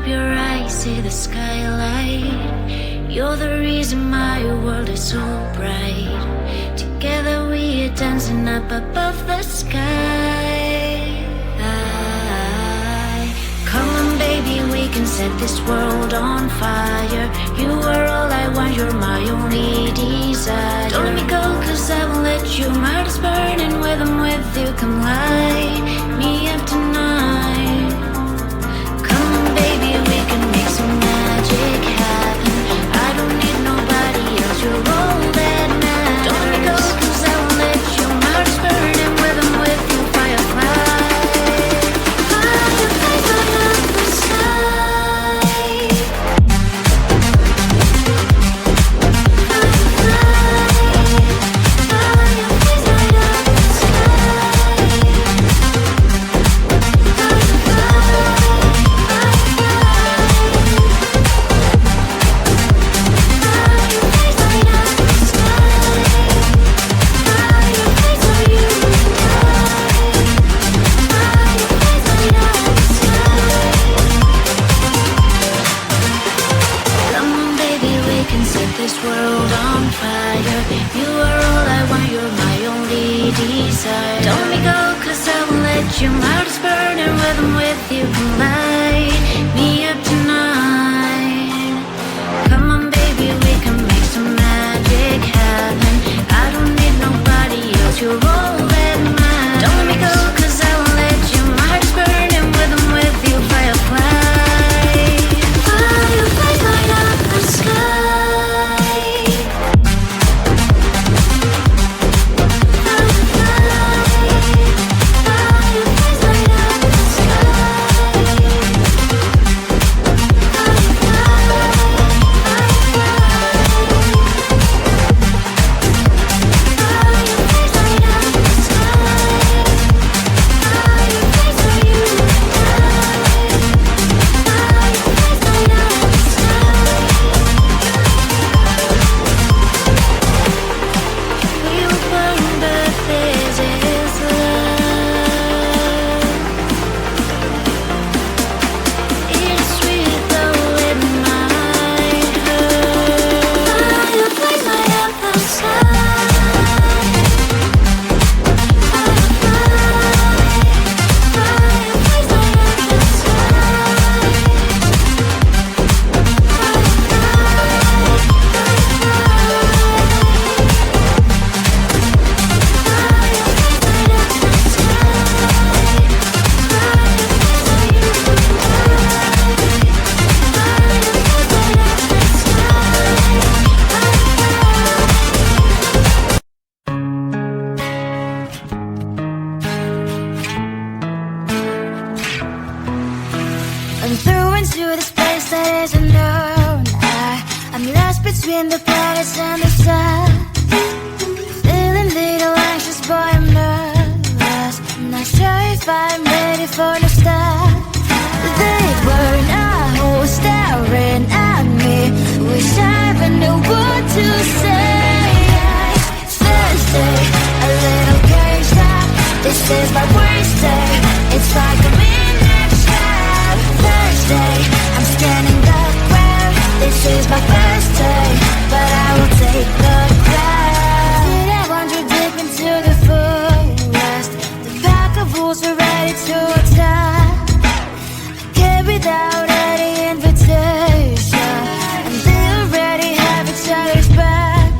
up your eyes, see the skylight. You're the reason my world is so bright. Together we are dancing up above the sky. Come on baby, we can set this world on fire. You are all I want, you're my only desire. Don't let me go, cause I won't let you. My heart is burning with I'm with you. Come light me up tonight. Come on baby, we can make some magic happen. I don't need nobody else, you're all that matters. Don't let me go, cause I won't let you. My heart is burning with I'm with you. Firefly, firefly, light up the sky. This world on fire. You are all I want, you're my only desire. Don't let me go, cause I won't let you. My heart is burning when I'm with you. Come light me up tonight. Come on baby, we can make some magic happen. I don't need nobody else, you're all that matters. Don't let me go, cause I won't let you. My heart is burning when I'm with you. Firefly, firefly, light up the sky. I'm through into this place that isn't known. I'm lost between the planets and the sun. Feeling little anxious, boy, I'm nervous. I'm not sure if I'm ready for the start. They were now staring at me, wish I even knew what to say. Thursday, a little caged up. This is my worst day. It's like a midnight trap. Thursday, I'm scanning the ground. This is my first day, but I will take the crown. Did I wander deep into the forest? The pack of wolves are ready to attack. I came without any invitation, and they already have each other's back.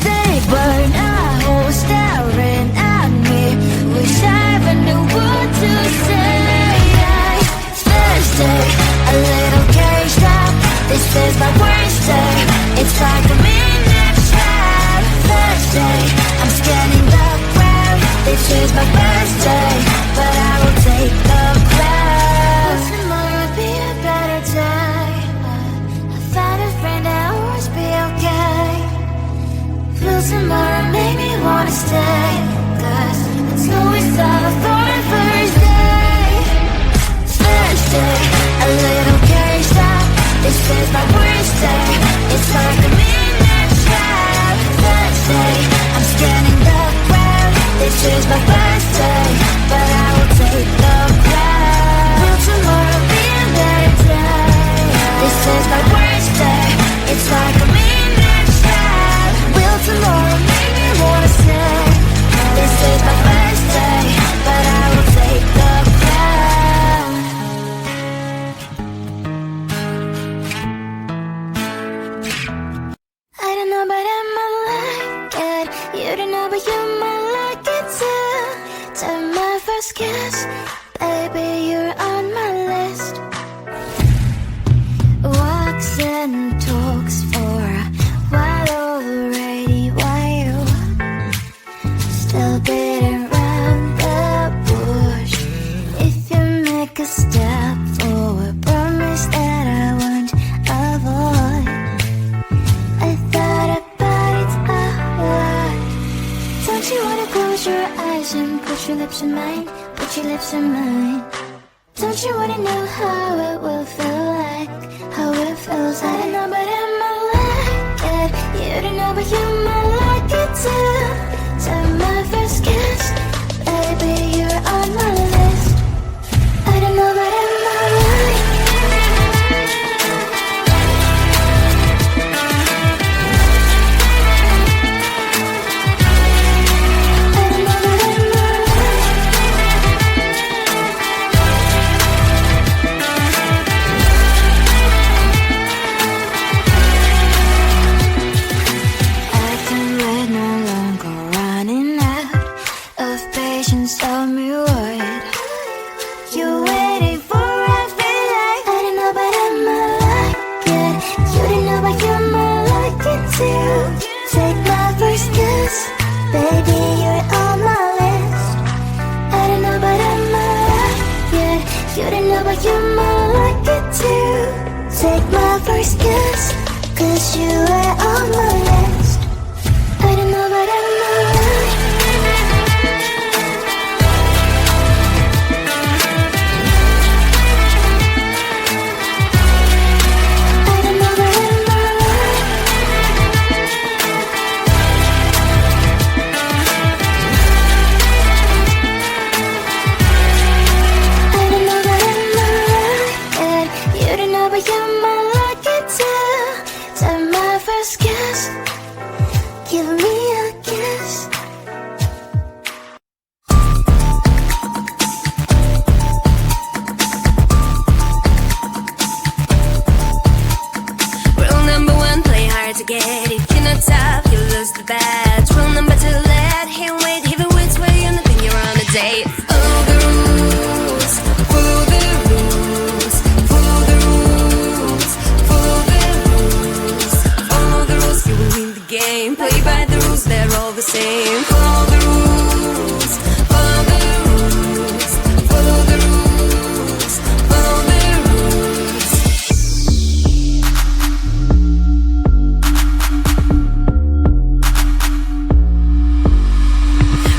They were now staring at me, wish I even up for a promise that I won't avoid. I thought about it a lot. Don't you wanna close your eyes and put your lips in mine? Put your lips in mine. Don't you wanna know how it will feel like? How it feels, I don't know, but I might like it. You don't know, but you might like it too. So my first kiss, baby, you're on my list. I don't know, but I might like it. Tell me what you're waiting for. I feel like I don't know, but I might like it. You don't know, but you might like it too. Take my first kiss, baby, you're on my list. I don't know, but I might like it. You don't know, but you might like it too. Take my first kiss, 'cause you are on my list. I don't know, but I might like it. Give me a kiss. Rule number one, play hard to get. If you're not tough, you lose the bet. Rule number two, let him wait. Even which way you think you're on a date. Follow the rules, follow the rules, follow the rules, follow the rules, follow the rules. You will win the game. Play by the rules, they're all the same. Follow the rules, follow the rules, follow the rules, follow the rules.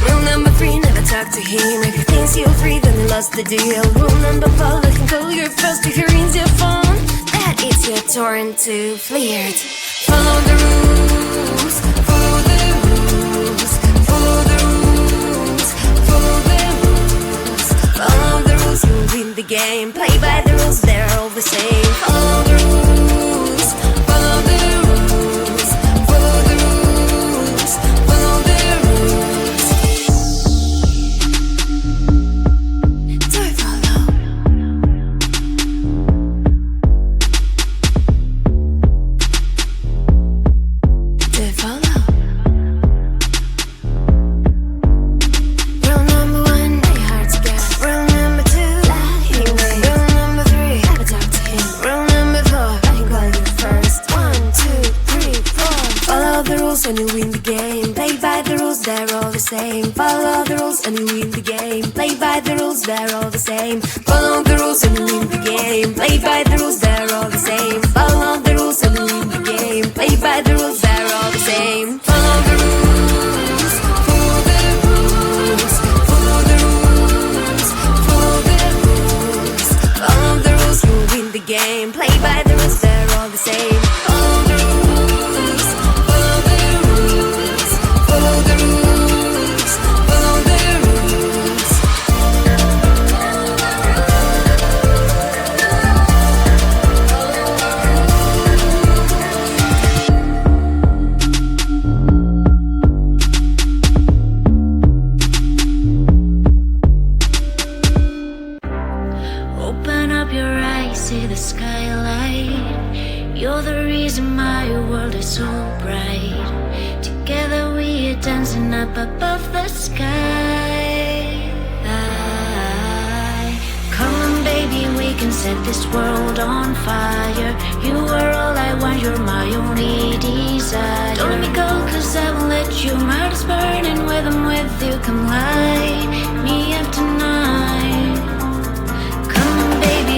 Rule number three, never talk to him. If he thinks you're free, then he lost the deal. Rule number four, let him call your first if he rings your phone. That is your turn to flirt. Follow the rules, follow the rules, follow the rules, follow the rules, follow the rules, you'll win the game. Play by the rules, they're all the same. Follow the rules, follow the rules, follow the rules, follow the rules. Do it, follow. Do it, follow. Rule number one, play hard to get. Rule number two, let him wait. Rule number three, never talk to him. Rule number four, let him call you first. 1, 2, 3, 4. Follow the rules and you win the game. Play by the rules, they're all the same. Follow the rules and you win the game. Play by the rules, they're all the same. Follow the rules and you win the game. Play by the rules, they're all the same. Follow the rules and you win the game. Play by the rules, they're all the same. Follow the rules, follow the rules, follow the rules, follow the rules, follow the rules, you win the game. Play by the rules, they're all the same. Follow the rules, follow the rules, follow the rules, follow the rules. Open up your eyes, see the skylight. You're the reason my world is so bright. Together we are dancing up above the sky. Come on baby, we can set this world on fire. You are all I want, you're my only desire. Don't let me go, 'cause I won't let you. My heart is burning when I'm with you. Come light me up tonight. Come on baby,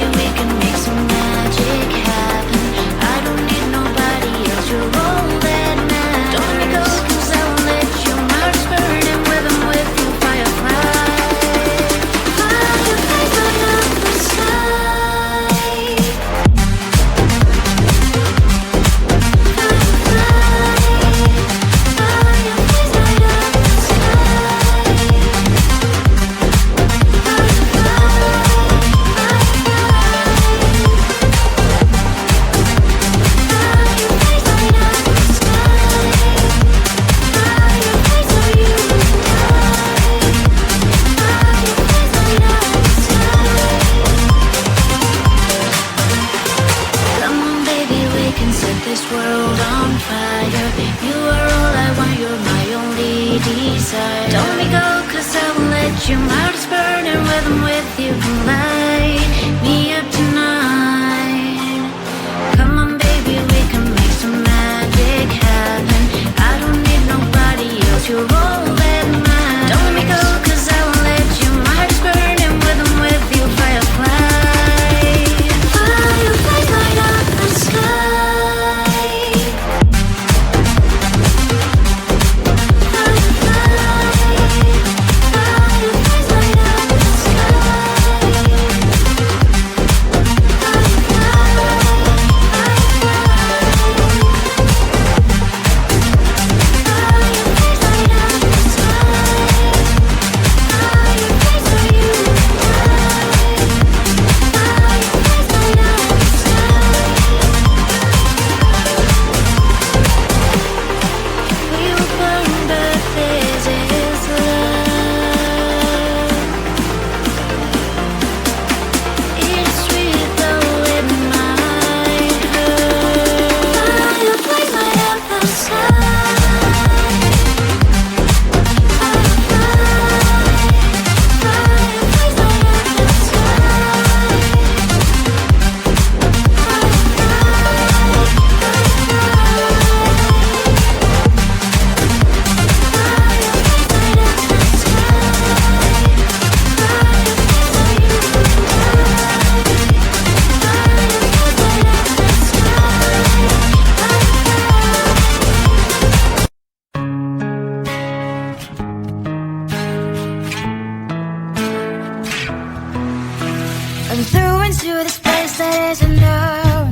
into this place that is unknown.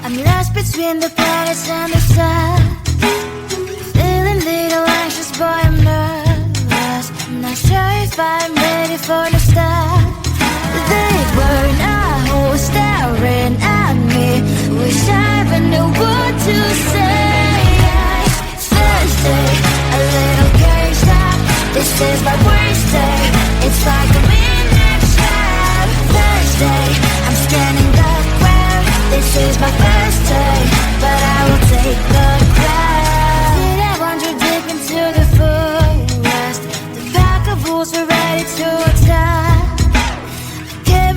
I'm lost between the planets and the sun. Feeling little anxious, boy, I'm nervous. I'm not sure if I'm ready for the start. They burn a hole staring at me. Wish I even knew what to say. Thursday, a little caged up. This is my worst day. It's like a midnight trap. Thursday, I'm scanning the ground. This is my first day, but I will take the crowd. Did I wander deep into the forest? The pack of wolves were ready to attack.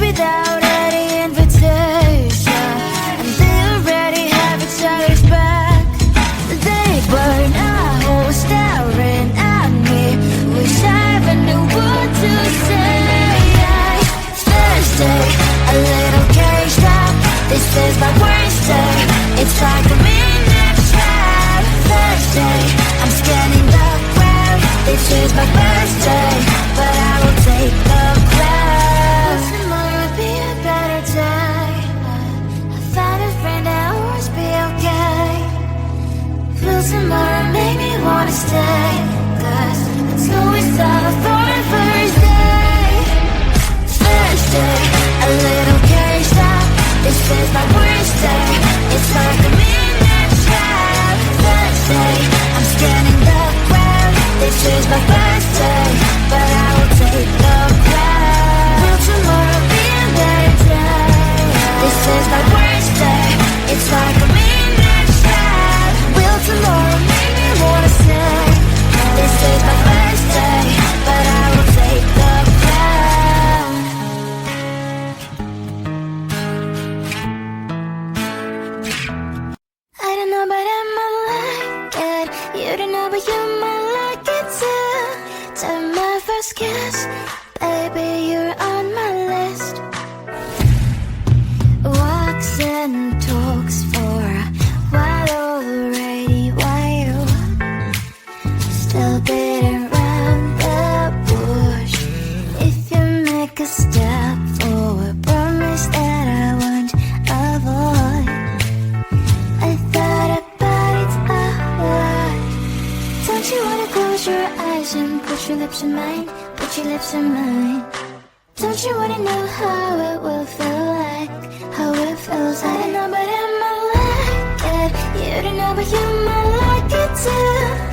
Without any invitation, and they already have each other's back. They burn a hole staring at me. Wish I even knew what to say. Thursday, a little caged up. This is my worst day. It's like a midnight trap. Thursday, I'm scanning the ground. This is my first day, but I will take the crowd. Tomorrow make me wanna stay, 'cause it's always time for the first day. Thursday, a little caged up. This is my worst day. It's like a midnight trap. Thursday, I'm scanning the ground. This is my first day, but I will take the crowd. Will tomorrow be a better day? This is my worst day. It's like a midnight trap. Will tomorrow make me wanna say, this is my first day, but I will take the crown. I don't know, but I might like it. You don't know, but you might like it too. To my first kiss, baby, you're on my list. Walks and talks for a while already. Why you still beating around the bush? If you make a step forward, promise that I won't avoid. I thought about it a lot. Don't you wanna close your eyes and put your lips in mine? Put your lips in mine. Don't you wanna know how it will feel like? How it feels. I don't know, but I might like it. You don't know, but you might like it too.